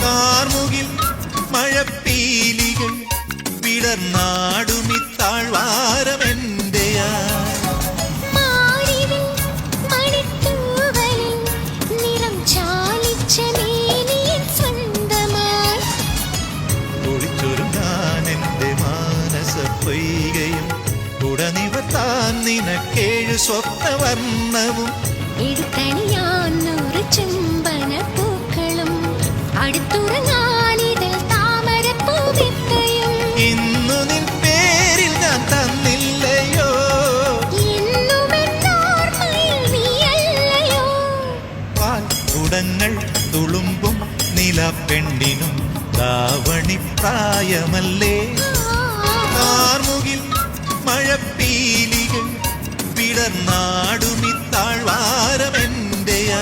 കാർമുകിൽ മഴപ്പീലികൾ വിടർന്നാടുമിത്താഴ്വാരമെന്റെയാ പൊയ്കയും ഉടനിവത്താൻ നിനക്കേഴു സ്വപ്നവർണ്ണവും എടുത്തണിയാന്നൂറ് ചുംബന പൂക്കളും അടുത്തുറങ്ങാനിതൾ താമരപ്പൂവിത്തയും ഇന്നു നിൻ പേരിൽ ഞാൻ തന്നില്ലയോ എന്നുമെന്നോർമ്മയിൽ നീയല്ലയോ പാൽ കുടങ്ങൾ തുളുമ്പും നിലപ്പെണ്ണിനും ദാവണിപ്രായമല്ലേ കാർമുകിൽ മഴപ്പീലികൾ വിടർന്നാടുമിത്താഴ്വാരമെന്റെയാ